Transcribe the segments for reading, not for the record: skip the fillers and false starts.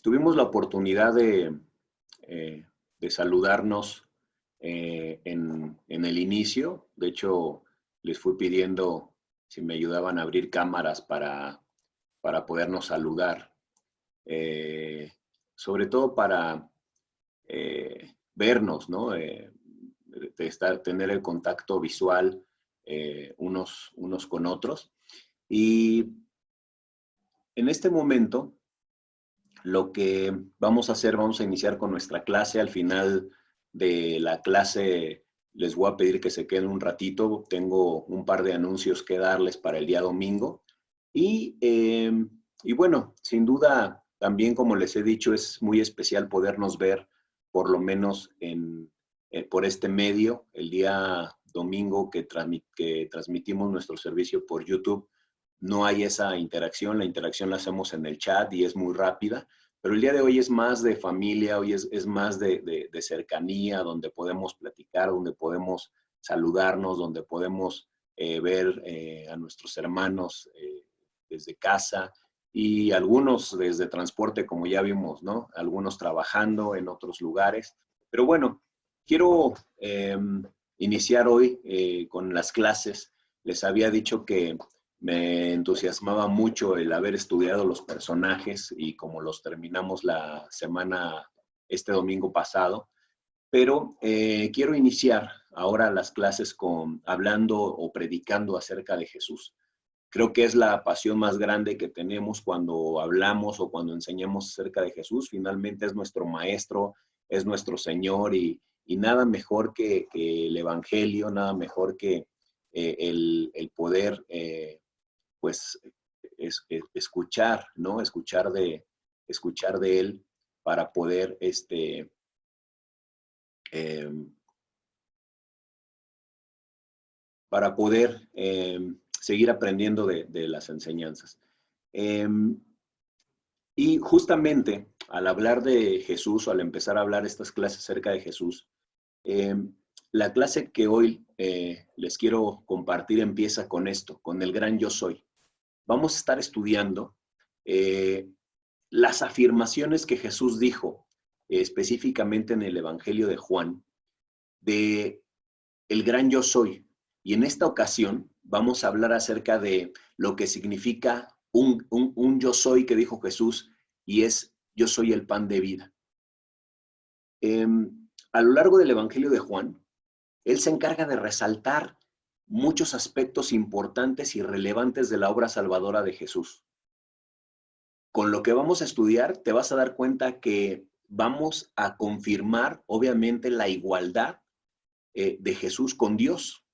Tuvimos la oportunidad de saludarnos en el inicio. De hecho, les fui pidiendo si me ayudaban a abrir cámaras para podernos saludar. Eh, Sobre todo para vernos, ¿no? Tener el contacto visual unos con otros. Y en este momento, lo que vamos a hacer, vamos a iniciar con nuestra clase. Al final de la clase les voy a pedir que se queden un ratito. Tengo un par de anuncios que darles para el día domingo. Y bueno, sin duda, también como les he dicho, es muy especial podernos ver, por lo menos por este medio, el día domingo que transmitimos nuestro servicio por YouTube. No hay esa interacción, la interacción la hacemos en el chat y es muy rápida, pero el día de hoy es más de familia, hoy es más de cercanía, donde podemos platicar, donde podemos saludarnos, donde podemos ver a nuestros hermanos desde casa y algunos desde transporte, como ya vimos, ¿no? Algunos trabajando en otros lugares. Pero bueno, quiero iniciar hoy con las clases. Les había dicho que me entusiasmaba mucho el haber estudiado los personajes y como los terminamos la semana, este domingo pasado, pero quiero iniciar ahora las clases hablando o predicando acerca de Jesús. Creo que es la pasión más grande que tenemos cuando hablamos o cuando enseñamos acerca de Jesús. Finalmente es nuestro maestro, es nuestro Señor y nada mejor que el Evangelio, nada mejor que el poder pues escuchar, ¿no? Escuchar de él para poder eh, seguir aprendiendo de las enseñanzas. Eh, y justamente al hablar de Jesús o al empezar a hablar estas clases acerca de Jesús, eh, la clase que hoy les quiero compartir empieza con esto, con el gran yo soy. Vamos a estar estudiando eh, las afirmaciones que Jesús dijo, específicamente en el Evangelio de Juan, de el gran yo soy. Y en esta ocasión vamos a hablar acerca de lo que significa un yo soy que dijo Jesús, y es yo soy el pan de vida. A lo largo del Evangelio de Juan, él se encarga de resaltar muchos aspectos importantes y relevantes de la obra salvadora de Jesús. Con lo que vamos a estudiar, te vas a dar cuenta que vamos a confirmar, obviamente, la igualdad de Jesús con Dios.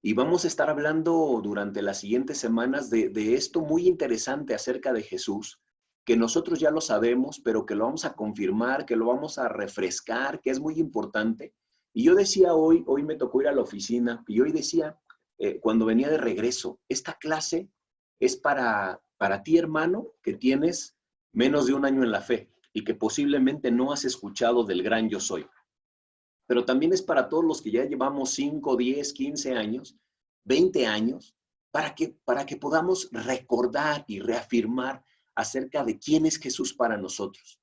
Y vamos a estar hablando durante las siguientes semanas de esto muy interesante acerca de Jesús, que nosotros ya lo sabemos, pero que lo vamos a confirmar, que lo vamos a refrescar, que es muy importante. Y yo decía hoy me tocó ir a la oficina, y hoy decía, cuando venía de regreso, esta clase es para ti, hermano, que tienes menos de un año en la fe y que posiblemente no has escuchado del gran yo soy. Pero también es para todos los que ya llevamos 5, 10, 15 años, 20 años, para que podamos recordar y reafirmar acerca de quién es Jesús para nosotros.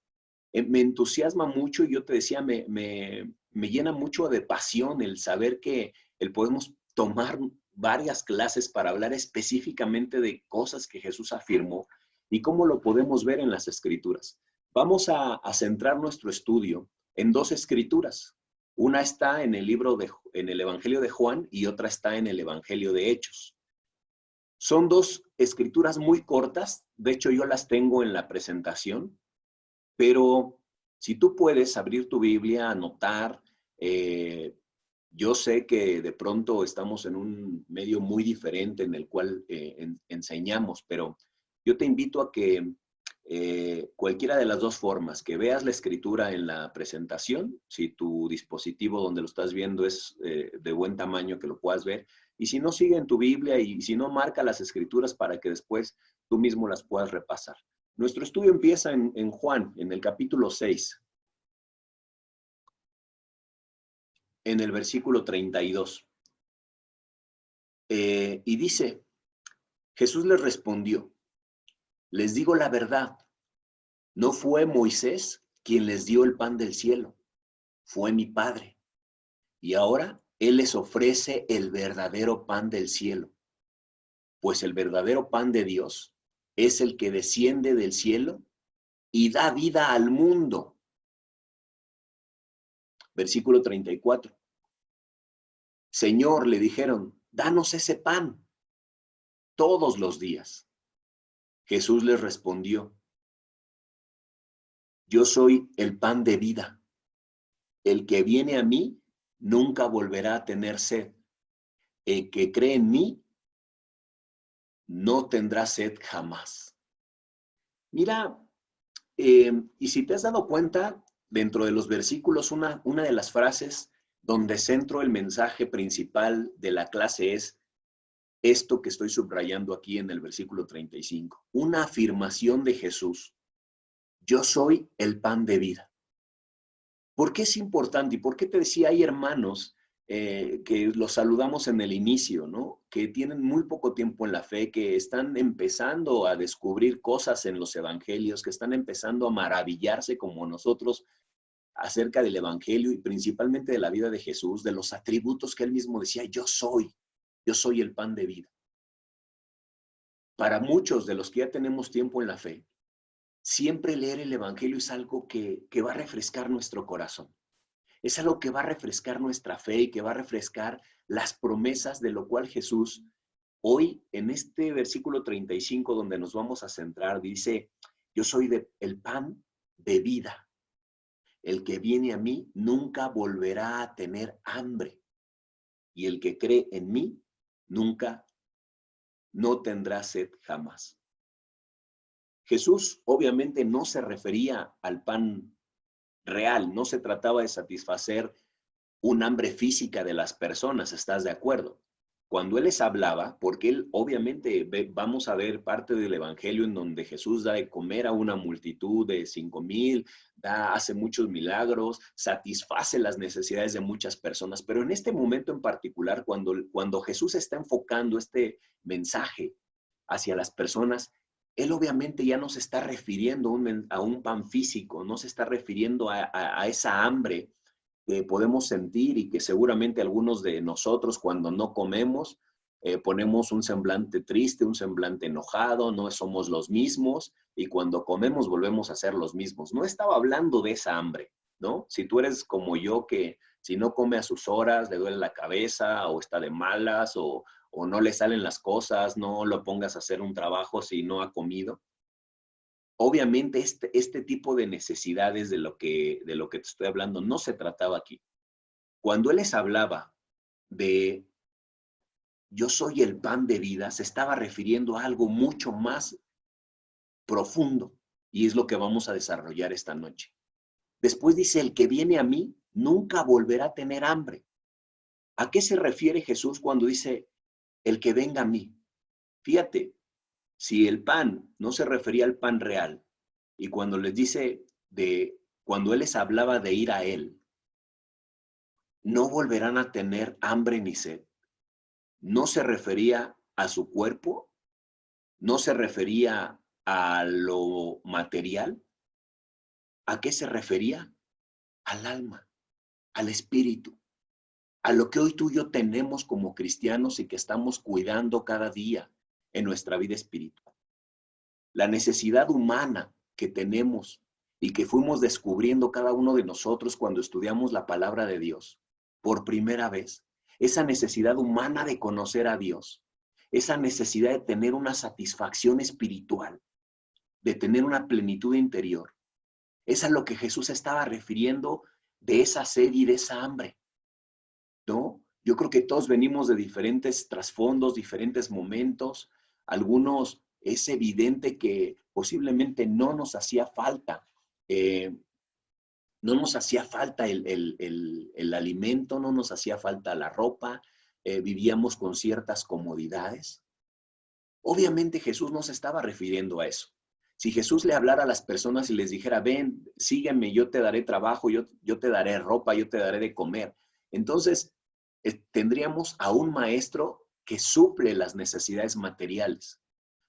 Me entusiasma mucho y yo te decía, me llena mucho de pasión el saber que podemos tomar varias clases para hablar específicamente de cosas que Jesús afirmó y cómo lo podemos ver en las Escrituras. Vamos a centrar nuestro estudio en dos escrituras. Una está en en el Evangelio de Juan y otra está en el Evangelio de Hechos. Son dos escrituras muy cortas, de hecho yo las tengo en la presentación, pero si tú puedes abrir tu Biblia, anotar, yo sé que de pronto estamos en un medio muy diferente en el cual enseñamos, pero yo te invito a que cualquiera de las dos formas, que veas la escritura en la presentación, si tu dispositivo donde lo estás viendo es de buen tamaño que lo puedas ver, y si no, sigue en tu Biblia y si no, marca las escrituras para que después tú mismo las puedas repasar. Nuestro estudio empieza en Juan, en el capítulo 6, en el versículo 32. Y dice, Jesús les respondió, les digo la verdad, No fue Moisés quien les dio el pan del cielo, fue mi Padre. Y ahora Él les ofrece el verdadero pan del cielo, pues el verdadero pan de Dios es el que desciende del cielo y da vida al mundo. Versículo 34. Señor, le dijeron, danos ese pan todos los días. Jesús les respondió, yo soy el pan de vida. El que viene a mí nunca volverá a tener sed. El que cree en mí no tendrá sed jamás. Mira, y si te has dado cuenta, dentro de los versículos, una de las frases donde centro el mensaje principal de la clase es esto que estoy subrayando aquí en el versículo 35. Una afirmación de Jesús. Yo soy el pan de vida. ¿Por qué es importante? ¿Y por qué te decía, hay hermanos que los saludamos en el inicio, ¿no? Que tienen muy poco tiempo en la fe, que están empezando a descubrir cosas en los evangelios, que están empezando a maravillarse como nosotros acerca del evangelio y principalmente de la vida de Jesús, de los atributos que él mismo decía, yo soy el pan de vida. Para muchos de los que ya tenemos tiempo en la fe, siempre leer el evangelio es algo que va a refrescar nuestro corazón. Es algo que va a refrescar nuestra fe y que va a refrescar las promesas de lo cual Jesús, hoy en este versículo 35 donde nos vamos a centrar, dice, yo soy el pan de vida. El que viene a mí nunca volverá a tener hambre. Y el que cree en mí no tendrá sed jamás. Jesús obviamente no se refería al pan real, no se trataba de satisfacer un hambre física de las personas, ¿estás de acuerdo? Cuando Él les hablaba, porque Él obviamente, vamos a ver parte del Evangelio en donde Jesús da de comer a una multitud de 5,000, hace muchos milagros, satisface las necesidades de muchas personas, pero en este momento en particular, cuando Jesús está enfocando este mensaje hacia las personas, Él obviamente ya no se está refiriendo a un pan físico, no se está refiriendo a esa hambre que podemos sentir y que seguramente algunos de nosotros cuando no comemos ponemos un semblante triste, un semblante enojado, no somos los mismos y cuando comemos volvemos a ser los mismos. No estaba hablando de esa hambre, ¿no? Si tú eres como yo que si no come a sus horas le duele la cabeza o está de malas o no le salen las cosas, no lo pongas a hacer un trabajo si no ha comido. Obviamente este tipo de necesidades de lo que te estoy hablando no se trataba aquí. Cuando Él les hablaba de yo soy el pan de vida, se estaba refiriendo a algo mucho más profundo y es lo que vamos a desarrollar esta noche. Después dice, el que viene a mí nunca volverá a tener hambre. ¿A qué se refiere Jesús cuando dice el que venga a mí? Fíjate, si el pan no se refería al pan real y cuando les dice cuando Él les hablaba de ir a Él, no volverán a tener hambre ni sed. No se refería a su cuerpo, no se refería a lo material. ¿A qué se refería? Al alma, al espíritu, a lo que hoy tú y yo tenemos como cristianos y que estamos cuidando cada día en nuestra vida espiritual. La necesidad humana que tenemos y que fuimos descubriendo cada uno de nosotros cuando estudiamos la palabra de Dios por primera vez, esa necesidad humana de conocer a Dios, esa necesidad de tener una satisfacción espiritual, de tener una plenitud interior. Es a lo que Jesús estaba refiriendo de esa sed y de esa hambre, ¿no? Yo creo que todos venimos de diferentes trasfondos, diferentes momentos. Algunos es evidente que posiblemente no nos hacía falta no nos hacía falta el alimento, no nos hacía falta la ropa, vivíamos con ciertas comodidades. Obviamente Jesús no se estaba refiriendo a eso. Si Jesús le hablara a las personas y les dijera, ven, sígueme, yo te daré trabajo, yo te daré ropa, yo te daré de comer, entonces tendríamos a un maestro que suple las necesidades materiales.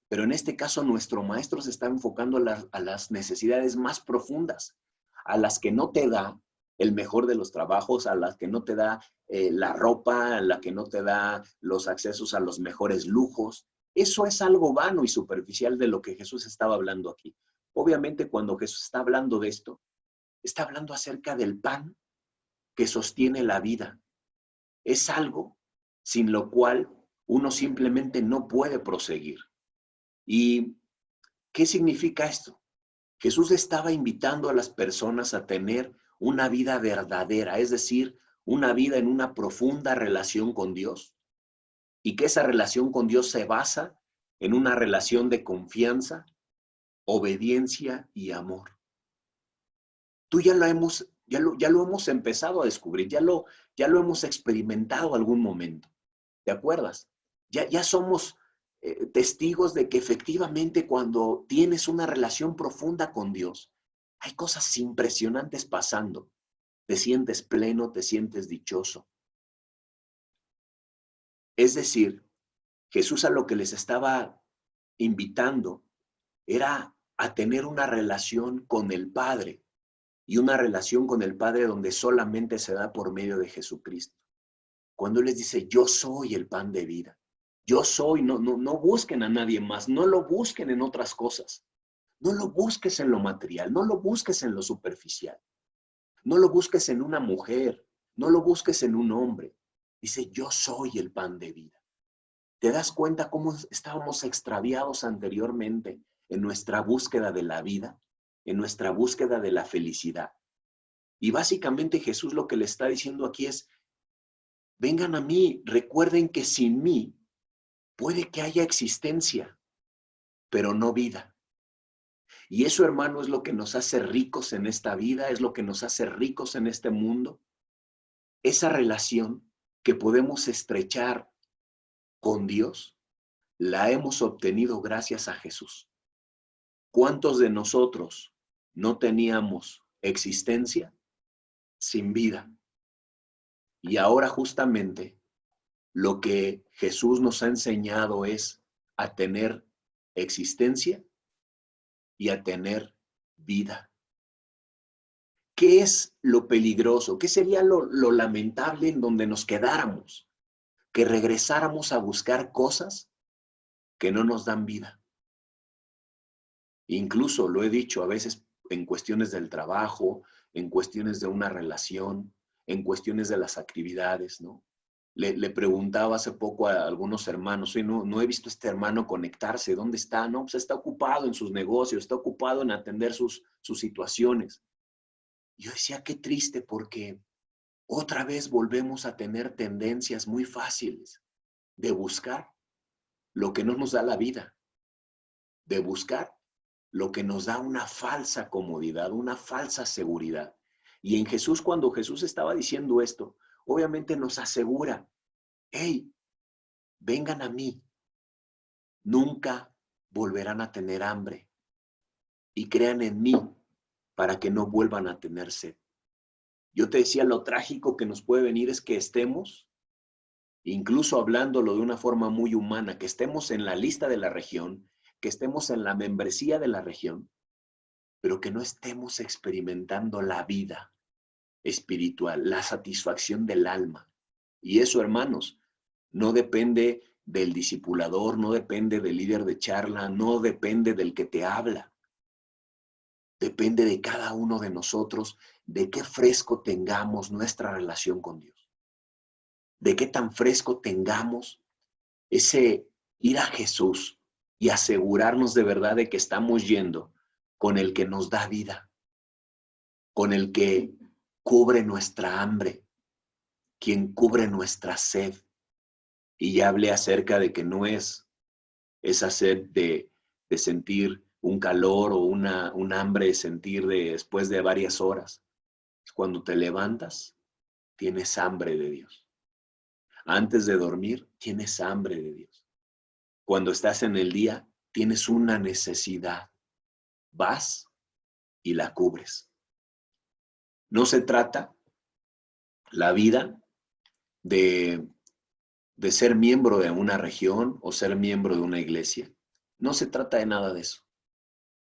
Pero en este caso nuestro maestro se está enfocando a las necesidades más profundas, a las que no te da el mejor de los trabajos, a las que no te da la ropa, a la que no te da los accesos a los mejores lujos. Eso es algo vano y superficial de lo que Jesús estaba hablando aquí. Obviamente, cuando Jesús está hablando de esto, está hablando acerca del pan que sostiene la vida. Es algo sin lo cual uno simplemente no puede proseguir. ¿Y qué significa esto? Jesús estaba invitando a las personas a tener una vida verdadera, es decir, una vida en una profunda relación con Dios, y que esa relación con Dios se basa en una relación de confianza, obediencia y amor. Tú ya lo hemos empezado a descubrir, ya lo hemos experimentado algún momento. ¿Te acuerdas? Ya somos testigos de que efectivamente cuando tienes una relación profunda con Dios, hay cosas impresionantes pasando. Te sientes pleno, te sientes dichoso. Es decir, Jesús a lo que les estaba invitando era a tener una relación con el Padre, y una relación con el Padre donde solamente se da por medio de Jesucristo. Cuando Él les dice, yo soy el pan de vida, yo soy, no busquen a nadie más, no lo busquen en otras cosas, no lo busques en lo material, no lo busques en lo superficial, no lo busques en una mujer, no lo busques en un hombre. Dice, yo soy el pan de vida. ¿Te das cuenta cómo estábamos extraviados anteriormente en nuestra búsqueda de la vida, en nuestra búsqueda de la felicidad? Y básicamente Jesús lo que le está diciendo aquí es, vengan a mí, recuerden que sin mí puede que haya existencia, pero no vida. Y eso, hermano, es lo que nos hace ricos en esta vida, es lo que nos hace ricos en este mundo. Esa relación que podemos estrechar con Dios, la hemos obtenido gracias a Jesús. ¿Cuántos de nosotros no teníamos existencia sin vida? Y ahora justamente lo que Jesús nos ha enseñado es a tener existencia y a tener vida. ¿Qué es lo peligroso? ¿Qué sería lo lamentable en donde nos quedáramos? Que regresáramos a buscar cosas que no nos dan vida. Incluso lo he dicho a veces en cuestiones del trabajo, en cuestiones de una relación, en cuestiones de las actividades, ¿no? Le preguntaba hace poco a algunos hermanos, oye, no he visto a este hermano conectarse, ¿dónde está? No, pues está ocupado en sus negocios, está ocupado en atender sus situaciones. Yo decía, qué triste, porque otra vez volvemos a tener tendencias muy fáciles de buscar lo que no nos da la vida, de buscar lo que nos da una falsa comodidad, una falsa seguridad. Y en Jesús, cuando Jesús estaba diciendo esto, obviamente nos asegura, hey, vengan a mí, nunca volverán a tener hambre y crean en mí para que no vuelvan a tener sed. Yo te decía, lo trágico que nos puede venir es que estemos, incluso hablándolo de una forma muy humana, que estemos en la lista de la región, que estemos en la membresía de la región, pero que no estemos experimentando la vida espiritual, la satisfacción del alma. Y eso, hermanos, no depende del discipulador, no depende del líder de charla, no depende del que te habla. Depende de cada uno de nosotros, de qué fresco tengamos nuestra relación con Dios. De qué tan fresco tengamos ese ir a Jesús y asegurarnos de verdad de que estamos yendo con el que nos da vida, con el que cubre nuestra hambre, quien cubre nuestra sed. Y ya hablé acerca de que no es esa sed de sentir un calor o un hambre de sentir después de varias horas. Es cuando te levantas, tienes hambre de Dios. Antes de dormir, tienes hambre de Dios. Cuando estás en el día, tienes una necesidad. Vas y la cubres. No se trata la vida de ser miembro de una región o ser miembro de una iglesia. No se trata de nada de eso.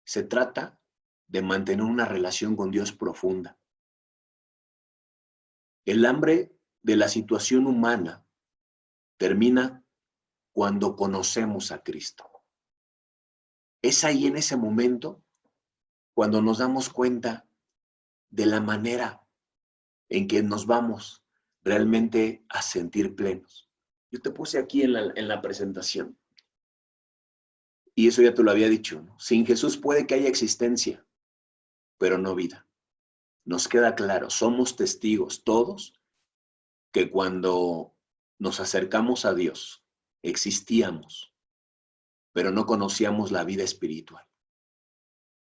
Se trata de mantener una relación con Dios profunda. El hambre de la situación humana termina cuando conocemos a Cristo. Es ahí en ese momento cuando nos damos cuenta de la manera en que nos vamos realmente a sentir plenos. Yo te puse aquí en la presentación, y eso ya te lo había dicho, ¿no? Sin Jesús puede que haya existencia, pero no vida. Nos queda claro, somos testigos todos que cuando nos acercamos a Dios, existíamos, pero no conocíamos la vida espiritual.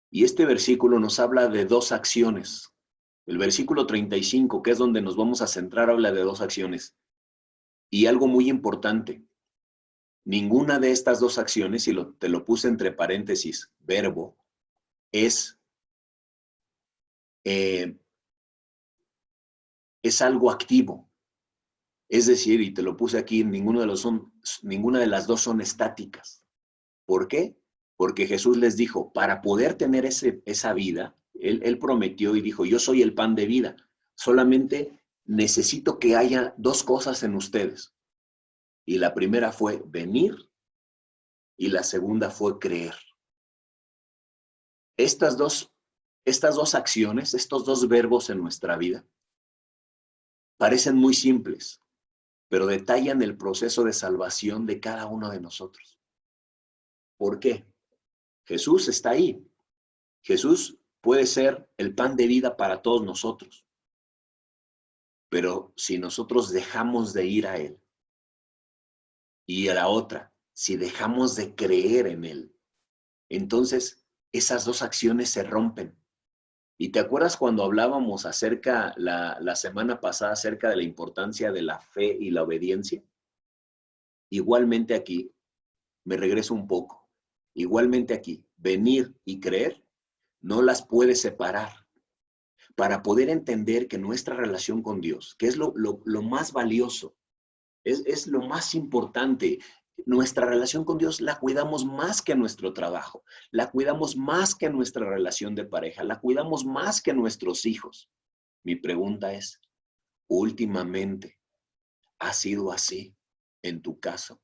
Y este versículo nos habla de dos acciones. El versículo 35, que es donde nos vamos a centrar, habla de dos acciones. Y algo muy importante, ninguna de estas dos acciones, y te lo puse entre paréntesis, verbo, es algo activo. Es decir, y te lo puse aquí, ninguna de las dos son estáticas. ¿Por qué? Porque Jesús les dijo, para poder tener esa vida, él prometió y dijo, yo soy el pan de vida. Solamente necesito que haya dos cosas en ustedes. Y la primera fue venir y la segunda fue creer. Estas dos acciones, estos dos verbos en nuestra vida, parecen muy simples, pero detallan el proceso de salvación de cada uno de nosotros. ¿Por qué? Jesús está ahí. Jesús puede ser el pan de vida para todos nosotros. Pero si nosotros dejamos de ir a Él, y a la otra, si dejamos de creer en Él, entonces esas dos acciones se rompen. ¿Y te acuerdas cuando hablábamos acerca, la semana pasada, acerca de la importancia de la fe y la obediencia? Igualmente aquí, me regreso un poco, igualmente aquí, venir y creer no las puedes separar. Para poder entender que nuestra relación con Dios, que es lo más valioso, es lo más importante, nuestra relación con Dios la cuidamos más que nuestro trabajo, la cuidamos más que nuestra relación de pareja, la cuidamos más que nuestros hijos. Mi pregunta es, últimamente, ¿ha sido así en tu caso?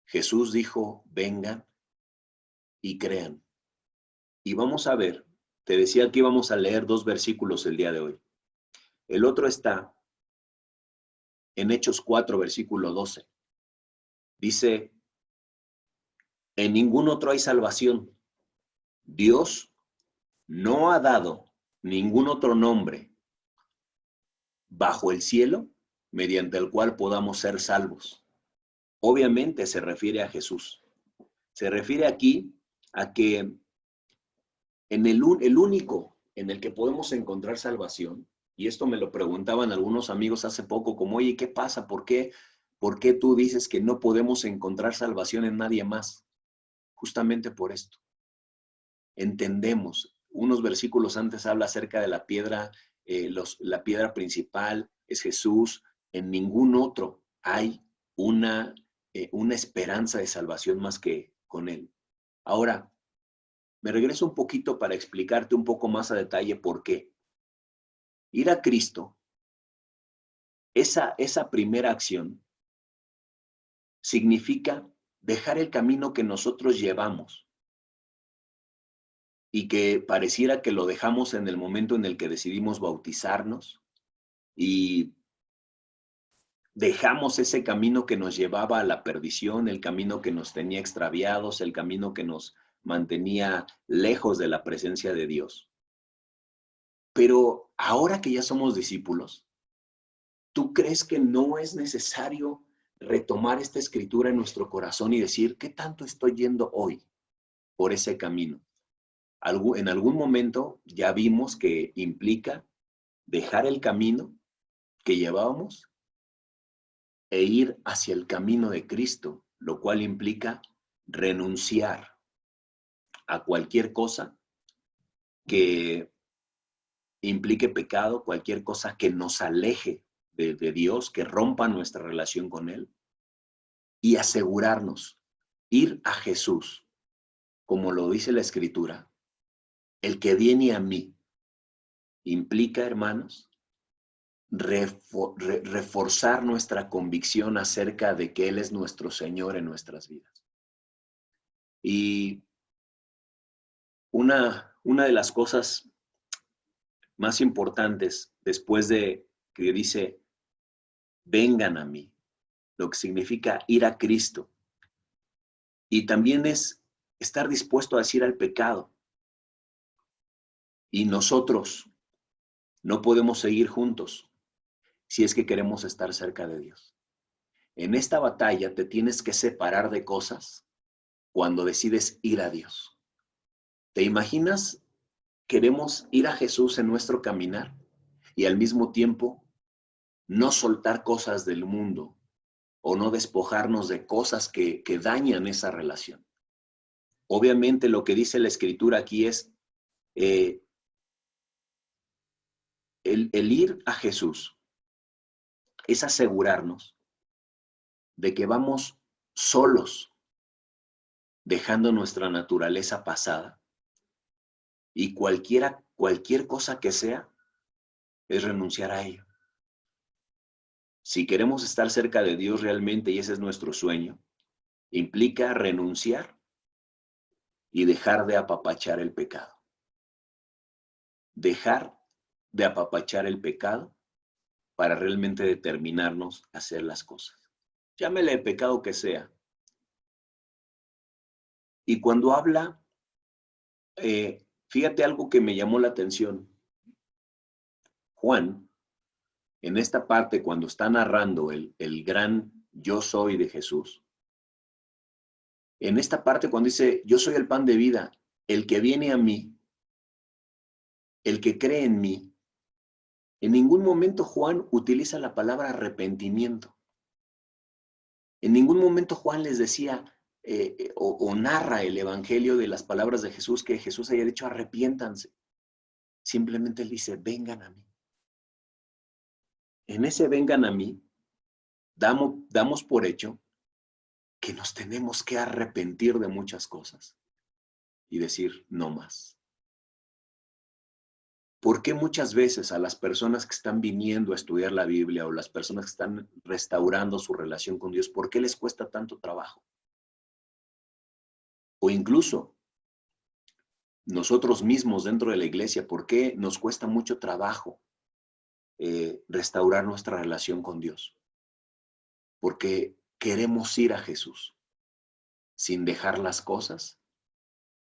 Jesús dijo, vengan y crean. Y vamos a ver, te decía que íbamos a leer dos versículos el día de hoy. El otro está en Hechos 4, versículo 12. Dice, en ningún otro hay salvación. Dios no ha dado ningún otro nombre bajo el cielo mediante el cual podamos ser salvos. Obviamente se refiere a Jesús. Se refiere aquí a que en el único en el que podemos encontrar salvación, y esto me lo preguntaban algunos amigos hace poco, como, oye, ¿qué pasa? ¿Por qué tú dices que no podemos encontrar salvación en nadie más? Justamente por esto. Entendemos, unos versículos antes habla acerca de la piedra, la piedra principal es Jesús, en ningún otro hay una esperanza de salvación más que con Él. Ahora, me regreso un poquito para explicarte un poco más a detalle por qué. Ir a Cristo, esa primera acción, significa dejar el camino que nosotros llevamos y que pareciera que lo dejamos en el momento en el que decidimos bautizarnos y dejamos ese camino que nos llevaba a la perdición, el camino que nos tenía extraviados, el camino que nos mantenía lejos de la presencia de Dios. Pero ahora que ya somos discípulos, ¿tú crees que no es necesario retomar esta escritura en nuestro corazón y decir, ¿qué tanto estoy yendo hoy por ese camino? En algún momento ya vimos que implica dejar el camino que llevábamos e ir hacia el camino de Cristo, lo cual implica renunciar a cualquier cosa que implique pecado, cualquier cosa que nos aleje de Dios, que rompa nuestra relación con Él, y asegurarnos ir a Jesús, como lo dice la Escritura, el que viene a mí, implica, hermanos, reforzar nuestra convicción acerca de que Él es nuestro Señor en nuestras vidas. Y una de las cosas más importantes después de que dice, vengan a mí, lo que significa ir a Cristo. Y también es estar dispuesto a decir al pecado. Y nosotros no podemos seguir juntos si es que queremos estar cerca de Dios. En esta batalla te tienes que separar de cosas cuando decides ir a Dios. ¿Te imaginas? Queremos ir a Jesús en nuestro caminar y al mismo tiempo no soltar cosas del mundo o no despojarnos de cosas que dañan esa relación. Obviamente lo que dice la Escritura aquí es el ir a Jesús es asegurarnos de que vamos solos, dejando nuestra naturaleza pasada, y cualquier cosa que sea, es renunciar a ello. Si queremos estar cerca de Dios realmente, y ese es nuestro sueño, implica renunciar y dejar de apapachar el pecado. Dejar de apapachar el pecado para realmente determinarnos a hacer las cosas. Llámele el pecado que sea. Y cuando habla, fíjate algo que me llamó la atención. Juan, en esta parte, cuando está narrando el gran yo soy de Jesús, en esta parte cuando dice, yo soy el pan de vida, el que viene a mí, el que cree en mí, en ningún momento Juan utiliza la palabra arrepentimiento. En ningún momento Juan les decía o narra el evangelio de las palabras de Jesús que Jesús haya dicho arrepiéntanse. Simplemente él dice, vengan a mí. En ese vengan a mí, damos por hecho que nos tenemos que arrepentir de muchas cosas y decir, no más. ¿Por qué muchas veces a las personas que están viniendo a estudiar la Biblia o las personas que están restaurando su relación con Dios, por qué les cuesta tanto trabajo? O incluso nosotros mismos dentro de la iglesia, ¿por qué nos cuesta mucho trabajo restaurar nuestra relación con Dios? Porque queremos ir a Jesús sin dejar las cosas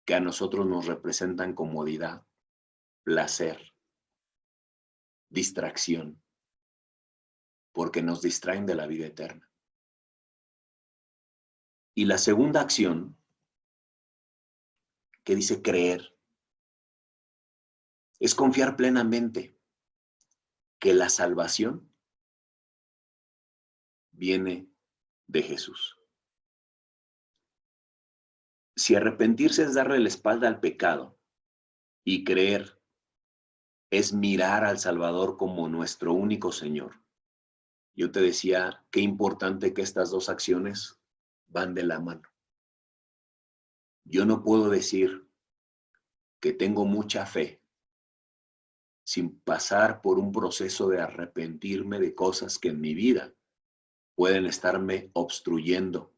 que a nosotros nos representan comodidad, placer, distracción, porque nos distraen de la vida eterna. Y la segunda acción, que dice creer, es confiar plenamente que la salvación viene de Jesús. Si arrepentirse es darle la espalda al pecado y creer es mirar al Salvador como nuestro único Señor, yo te decía qué importante que estas dos acciones van de la mano. Yo no puedo decir que tengo mucha fe sin pasar por un proceso de arrepentirme de cosas que en mi vida pueden estarme obstruyendo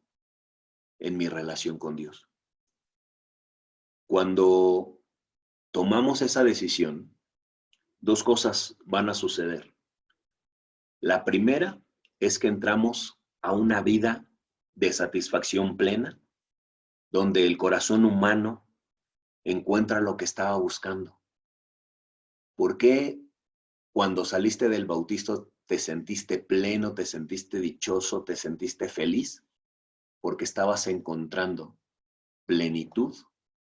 en mi relación con Dios. Cuando tomamos esa decisión, dos cosas van a suceder. La primera es que entramos a una vida de satisfacción plena, donde el corazón humano encuentra lo que estaba buscando. ¿Por qué cuando saliste del bautizo te sentiste pleno, te sentiste dichoso, te sentiste feliz? Porque estabas encontrando plenitud,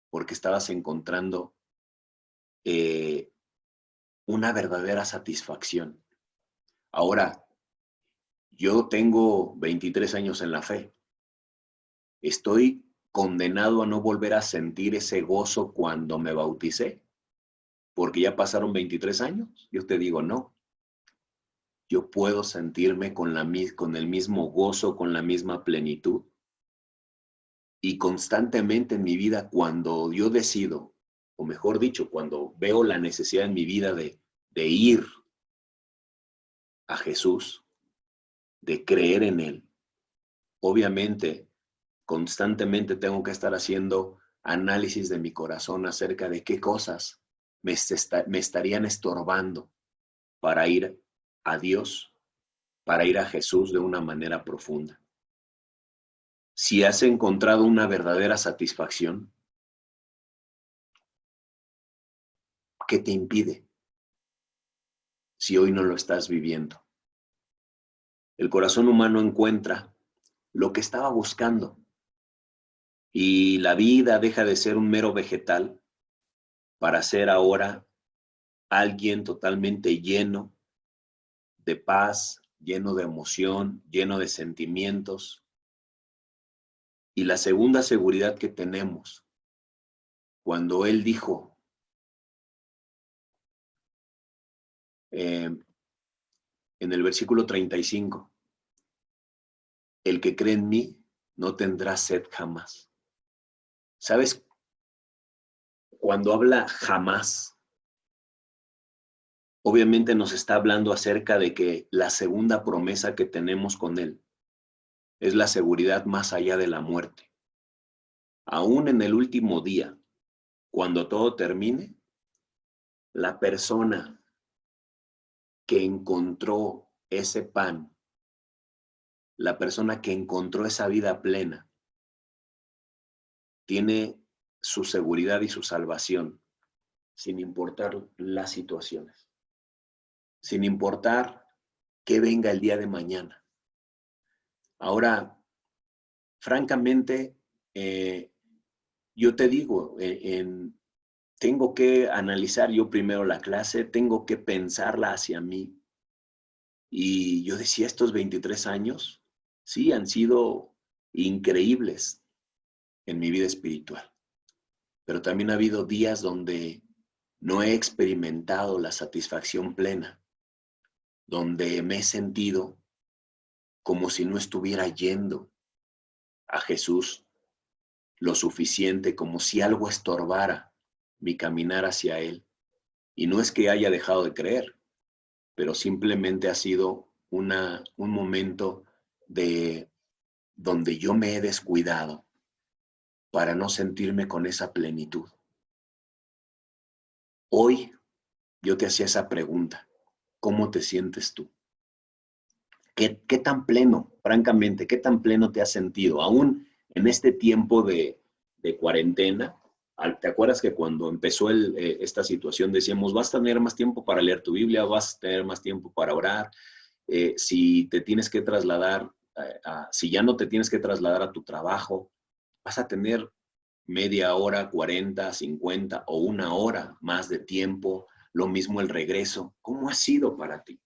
porque estabas encontrando una verdadera satisfacción. Ahora, yo tengo 23 años en la fe. ¿Estoy condenado a no volver a sentir ese gozo cuando me bauticé? Porque ya pasaron 23 años. Yo te digo, no. Yo puedo sentirme con el mismo gozo, con la misma plenitud, Y constantemente en mi vida, cuando yo decido, o mejor dicho, cuando veo la necesidad en mi vida de ir a Jesús, de creer en Él, obviamente, constantemente tengo que estar haciendo análisis de mi corazón acerca de qué cosas me estarían estorbando para ir a Dios, para ir a Jesús de una manera profunda. Si has encontrado una verdadera satisfacción, ¿qué te impide si hoy no lo estás viviendo? El corazón humano encuentra lo que estaba buscando y la vida deja de ser un mero vegetal para ser ahora alguien totalmente lleno de paz, lleno de emoción, lleno de sentimientos. Y la segunda seguridad que tenemos, cuando Él dijo, en el versículo 35, el que cree en mí no tendrá sed jamás. ¿Sabes? Cuando habla jamás, obviamente nos está hablando acerca de que la segunda promesa que tenemos con Él es la seguridad más allá de la muerte. Aún en el último día, cuando todo termine, la persona que encontró ese pan, la persona que encontró esa vida plena, tiene su seguridad y su salvación, sin importar las situaciones, sin importar qué venga el día de mañana. Ahora, francamente, yo te digo, tengo que analizar yo primero la clase, tengo que pensarla hacia mí. Y yo decía, estos 23 años, sí, han sido increíbles en mi vida espiritual. Pero también ha habido días donde no he experimentado la satisfacción plena, donde me he sentido como si no estuviera yendo a Jesús lo suficiente, como si algo estorbara mi caminar hacia Él. Y no es que haya dejado de creer, pero simplemente ha sido un momento de donde yo me he descuidado para no sentirme con esa plenitud. Hoy yo te hacía esa pregunta, ¿cómo te sientes tú? ¿Qué tan pleno, francamente, qué tan pleno te has sentido? Aún en este tiempo de cuarentena, ¿te acuerdas que cuando empezó esta situación decíamos, vas a tener más tiempo para leer tu Biblia, vas a tener más tiempo para orar? Si te tienes que trasladar, si ya no te tienes que trasladar a tu trabajo, vas a tener media hora, 40, 50 o una hora más de tiempo. Lo mismo el regreso. ¿Cómo ha sido para ti?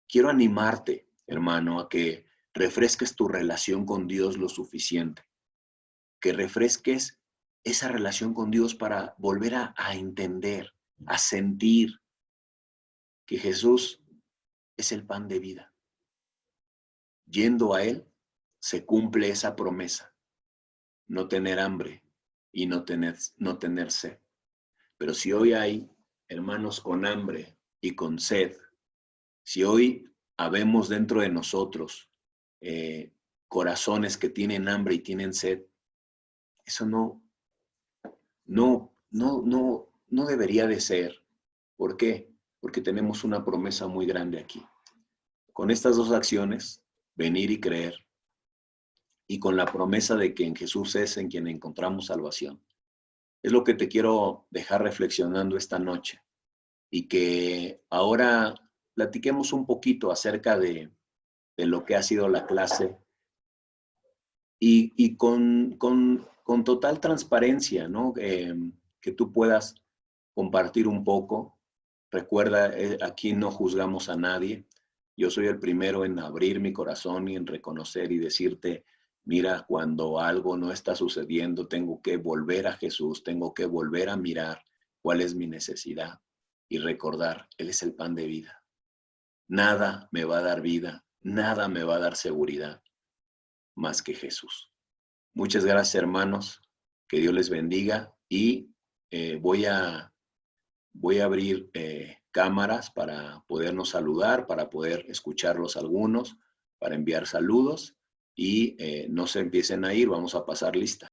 Quiero animarte, hermano, a que refresques tu relación con Dios lo suficiente, que refresques esa relación con Dios para volver a entender, a sentir que Jesús es el pan de vida. Yendo a Él, se cumple esa promesa, no tener hambre y no tener sed. Pero si hoy hay hermanos con hambre y con sed, si hoy habemos dentro de nosotros corazones que tienen hambre y tienen sed, eso no debería de ser. ¿Por qué? Porque tenemos una promesa muy grande aquí. Con estas dos acciones, venir y creer, y con la promesa de que en Jesús es en quien encontramos salvación. Es lo que te quiero dejar reflexionando esta noche. Y que ahora platiquemos un poquito acerca de lo que ha sido la clase y con total transparencia, ¿no? Que tú puedas compartir un poco. Recuerda, aquí no juzgamos a nadie. Yo soy el primero en abrir mi corazón y en reconocer y decirte, mira, cuando algo no está sucediendo, tengo que volver a Jesús, tengo que volver a mirar cuál es mi necesidad y recordar, Él es el pan de vida. Nada me va a dar vida, nada me va a dar seguridad más que Jesús. Muchas gracias, hermanos. Que Dios les bendiga. Y voy a abrir cámaras para podernos saludar, para poder escucharlos algunos, para enviar saludos. Y no se empiecen a ir, vamos a pasar lista.